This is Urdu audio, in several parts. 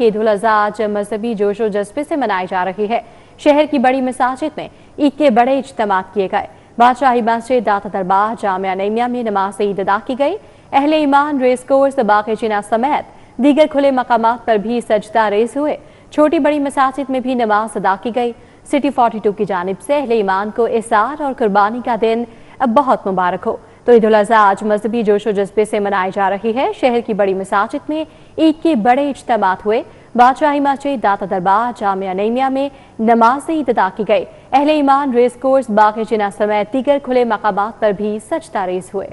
عید الاضحیٰ آج مذہبی جوش و جذبے سے منائی جا رہی ہے۔ شہر کی بڑی مساجد میں عید کے بڑے اجتماعات کیے گئے۔ بادشاہی مسجد، داتا دربار، جامعہ نعیمیہ میں نماز عید ادا کی گئی۔ اہل ایمان ریس کورس، باغ جناح سمیت دیگر کھلے مقامات پر بھی سجدہ ریز ہوئے۔ چھوٹی بڑی مساجد میں بھی نماز ادا کی گئی۔ سٹی 42 کی جانب سے اہل ایمان کو احسار اور قربانی کا دن بہت مبارک ہو۔ تو عید الاضحیٰ آج مذہبی جوش و جذبے سے منائی جا رہی ہے۔ شہر کی بڑی مساجد میں عید کے بڑے اجتماعات ہوئے۔ بادشاہی مسجد، داتا دربار، جامعہ نعیمیہ میں نماز عید ادا کی گئی۔ اہل ایمان ریس کورس، باغ جناح سمیت دیگر کھلے مقامات پر بھی سجدہ ریز ہوئے۔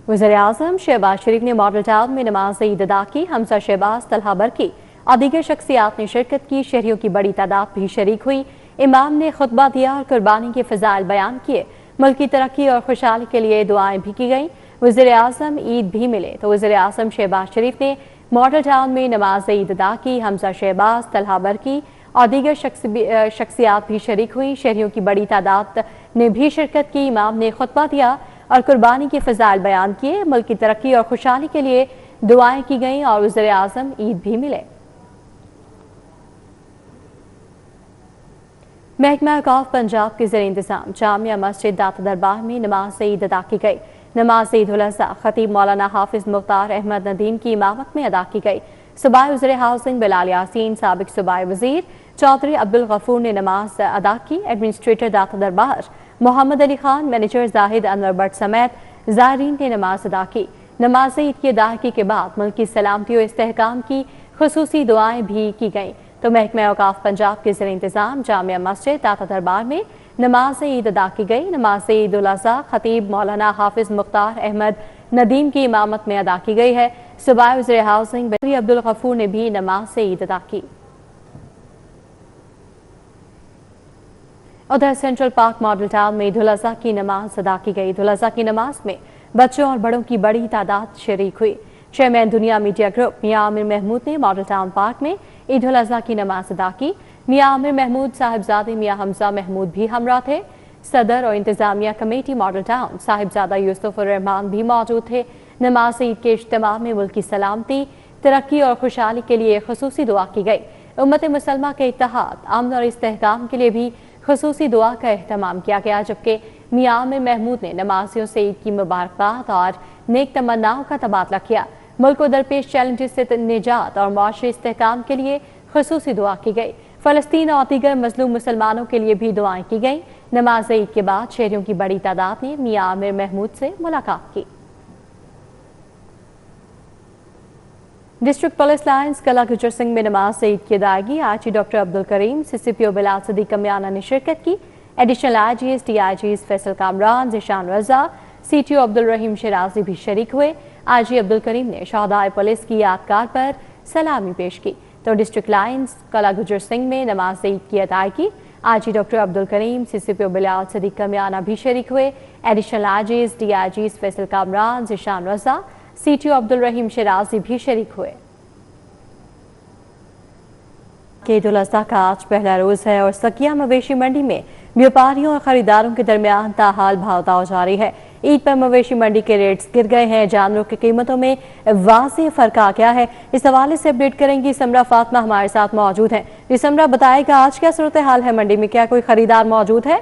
وزیر اعظم شہباز شریف نے ماڈل ٹاؤن میں نماز عید ادا کی۔ حمزہ شہباز، طلحہ برقی اور دیگر شخصیات نے شرکت کی۔ شہریوں کی بڑی تعداد بھی شریک ہوئی۔ امام نے خطبہ دیا اور قربانی کے فضائل بیان کیے۔ ملک کی ترقی اور خوشحالی کے لیے دعائیں بھی کی گئیں۔ وزیر اعظم عید بھی ملے تو وزیر اعظم شہباز شریف نے ماڈل ٹاؤن میں نماز عید ادا کی۔ حمزہ شہباز، طلحہ برقی اور دیگر شخصیات بھی شریک ہوئی۔ شہریوں کی بڑی تعداد نے بھی شرکت کی۔ امام نے خطبہ دیا اور قربانی کے فضائل بیان کیے۔ ملک کی ترقی اور خوشحالی کے لیے دعائیں کی گئیں اور وزیر اعظم عید بھی ملے۔ محکمہ اوقاف پنجاب کے زیر انتظام جامعہ مسجد داتا دربار میں نماز عید ادا کی گئی۔ نماز عید الاضحیٰ خطیب مولانا حافظ مختار احمد ندیم کی امامت میں ادا کی گئی۔ صوبائی وزیر ہاؤسنگ بلال یاسین، سابق صوبائی وزیر چودھری عبدالغفور نے نماز ادا کی۔ ایڈمنسٹریٹر داتا دربار محمد علی خان، مینیجر زاہد انور بٹ سمیت زائرین نے نماز ادا کی۔ نماز عید کی ادائیگی کے بعد ملک کی سلامتی و استحکام کی خصوصی دعائیں بھی کی گئیں۔ تو محکمہ اوقاف پنجاب کے زیر انتظام جامعہ مسجد داتا دربار میں نماز عید ادا کی گئی۔ نماز عید الاضحیٰ خطیب مولانا حافظ مختار احمد ندیم کی امامت میں ادا کی گئی ہے۔ صوبائی وزیر ہاؤسنگ چودھری عبدالغفور نے بھی نماز عید ادا کی۔ ادھر سینٹرل پارک ماڈل ٹاؤن میں عید الاضحیٰ کی نماز ادا کی گئی۔ عید الاضحیٰ کی نماز میں بچوں اور بڑوں کی بڑی تعداد شریک ہوئی۔ چیئرمین دنیا میڈیا گروپ میاں عامر محمود نے ماڈل ٹاؤن پارک میں عید الاضحیٰ کی نماز ادا کی۔ میاں عامر محمود صاحبزادے میاں حمزہ محمود بھی ہمراہ تھے۔ صدر اور انتظامیہ کمیٹی ماڈل ٹاؤن صاحبزادہ یوسف الرحمان بھی موجود تھے۔ نماز عید کے اجتماع میں ملک کی سلامتی، ترقی اور خوشحالی کے لیے خصوصی دعا کی گئی۔ امت مسلمہ کے اتحاد، امن اور استحکام کے لیے بھی خصوصی دعا کا اہتمام کیا گیا، جبکہ میاں عامر محمود نے نمازیوں سے عید کی مبارکباد اور نیک تمناؤں کا تبادلہ کیا۔ ملک کو درپیش چیلنجز سے نجات اور معاشی استحکام کے لیے خصوصی دعا کی گئی۔ فلسطین اور دیگر مظلوم مسلمانوں کے لیے بھی دعائیں کی گئیں۔ نماز عید کے بعد شہریوں کی بڑی تعداد نے میاں عامر محمود سے ملاقات کی۔ ڈسٹرکٹ پولیس لائنز کلا گجر سنگھ میں نماز عید کی ادائیگی آئی جی ڈاکٹر عبدالکریم، سی سی پی او بلال صدیق کمیانہ نے شرکت کی۔ Additional I Gs, D I Gs Faisal Kamran, Zeeshan Raza, C T O Abdulrahim Shirazi بھی شریک ہوئے۔ آئی جی عبدالکریم نے شہدائے پولیس کی یادگار پر سلامی پیش کی۔ تو ڈسٹرکٹ لائنز کلا گجر سنگھ میں نماز عید کی ادائیگی آئی جی ڈاکٹر عبدالکریم، سی سی پی او بلال صدیق کمیانہ بھی شریک ہوئے۔ Additional I Gs, D I Gs Faisal Kamran, Zeeshan Raza, C T O Abdulrahim Shirazi بھی شریک ہوئے۔ عید الاضحیٰ کا آج پہلا روز ہے اور سکیہ مویشی منڈی میں بیوپاریوں اور خریداروں کے درمیان تاحال بھاؤ تاؤ جاری ہے۔ عید پر مویشی منڈی کے ریٹس گر گئے ہیں۔ جانوروں کی قیمتوں میں واضح فرق آ گیا ہے۔ اس حوالے سے اپڈیٹ کریں گی سمرہ فاطمہ ہمارے ساتھ موجود ہیں۔ جی سمرہ، بتائے گا آج کیا صورتحال ہے منڈی میں، کیا کوئی خریدار موجود ہے؟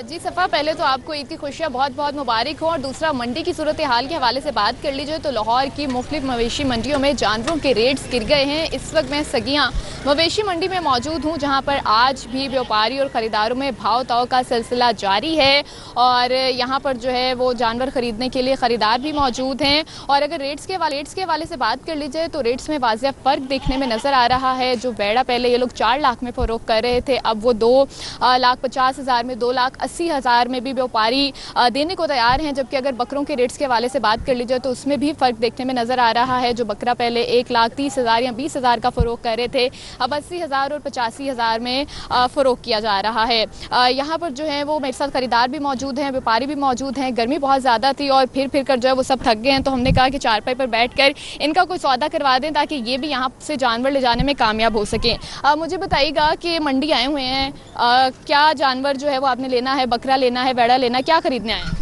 جی صفا، پہلے تو آپ کو عید کی خوشیاں بہت بہت مبارک ہوں، اور دوسرا منڈی کی صورتحال کے حوالے سے بات کر لیجیے تو لاہور کی مختلف مویشی منڈیوں میں جانوروں کے ریٹس گر گئے ہیں۔ اس وقت میں سگیاں مویشی منڈی میں موجود ہوں، جہاں پر آج بھی بیوپاری اور خریداروں میں بھاؤ تاؤ کا سلسلہ جاری ہے، اور یہاں پر جو ہے وہ جانور خریدنے کے لیے خریدار بھی موجود ہیں۔ اور اگر ریٹس کے حوالے سے بات کر لیجیے تو ریٹس میں واضح فرق دیکھنے میں نظر آ رہا ہے۔ جو بیڑا پہلے یہ لوگ 4 لاکھ میں فروخت کر رہے تھے، اب وہ 2,50,000 میں، 2,80,000 میں بھی بیوپاری دینے کو تیار ہیں، جبکہ اگر بکروں کے ریٹس کے حوالے سے بات کر لیجیے تو اس میں بھی فرق دیکھنے میں نظر آ رہا ہے۔ جو بکرا پہلے 1,30,000 یا 20,000 کا فروخت کر رہے تھے، اب 80,000 اور 85,000 میں فروخت کیا جا رہا ہے۔ یہاں پر جو ہے وہ میرے ساتھ خریدار بھی موجود ہیں، بیوپاری بھی موجود ہیں۔ گرمی بہت زیادہ تھی اور پھر کر جو ہے وہ سب تھک گئے ہیں، تو ہم نے کہا کہ چارپائی پر بیٹھ کر ان کا کوئی سودا کروا دیں تاکہ یہ بھی یہاں سے جانور لے جانے میں کامیاب ہو سکیں۔ مجھے بتائیے گا کہ منڈی آئے ہوئے ہیں، کیا جانور جو ہے وہ آپ نے لینا ہے؟ بکرا لینا ہے، بیڑا لینا ہے، کیا خریدنے آئے ہیں؟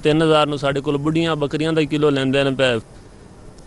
3000 ਨੂੰ ਸਾਡੇ ਕੋਲ ਬੁੱਢੀਆਂ ਬੱਕਰੀਆਂ ਦਾ ਕਿਲੋ ਲੈਂਦੇ ਨੇ ਪੈ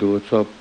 200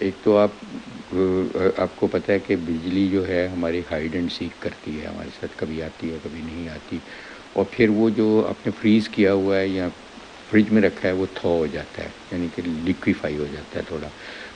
ایک تو آپ کو پتہ ہے کہ بجلی جو ہے ہماری ہائیڈ اینڈ سیک کرتی ہے ہمارے ساتھ، کبھی آتی ہے کبھی نہیں آتی، اور پھر وہ جو آپ نے فریز کیا ہوا ہے یا فریج میں رکھا ہے وہ تھو ہو جاتا ہے، یعنی کہ لیکویفائی ہو جاتا ہے تھوڑا،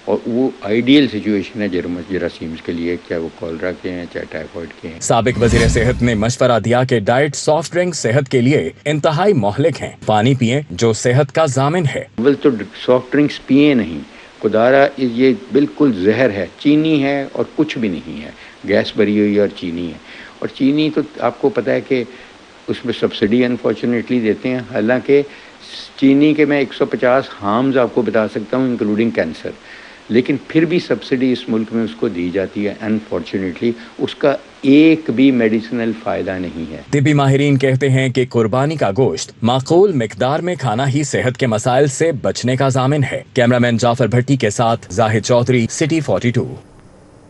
اور وہ آئیڈیل سچویشن ہے جراثیمز کے لیے، چاہے وہ کولرا کے ہیں چاہے ٹائیفائڈ کے ہیں۔ سابق وزیر صحت نے مشورہ دیا کہ ڈائٹ سافٹ ڈرنک صحت کے لیے انتہائی مہلک ہیں، پانی پئیں جو صحت کا ضامن ہے۔ اول تو سافٹ ڈرنکس پیئے نہیں، خدارا یہ بالکل زہر ہے، چینی ہے اور کچھ بھی نہیں ہے، گیس بھری ہوئی اور چینی ہے، اور چینی تو آپ کو پتہ ہے کہ اس میں سبسڈی انفارچونیٹلی دیتے ہیں، حالانکہ چینی کے میں 150 ہارمز آپ کو بتا سکتا ہوں انکلوڈنگ کینسر، لیکن پھر بھی سبسڈی اس ملک میں اس کو دی جاتی ہے، انفارچونیٹلی اس کا ایک بھی میڈیسنل فائدہ نہیں ہے۔ طبی ماہرین کہتے ہیں کہ قربانی کا گوشت معقول مقدار میں کھانا ہی صحت کے مسائل سے بچنے کا ضامن ہے۔ کیمرہ مین جعفر بھٹی کے ساتھ زاہد چودھری، سٹی 42۔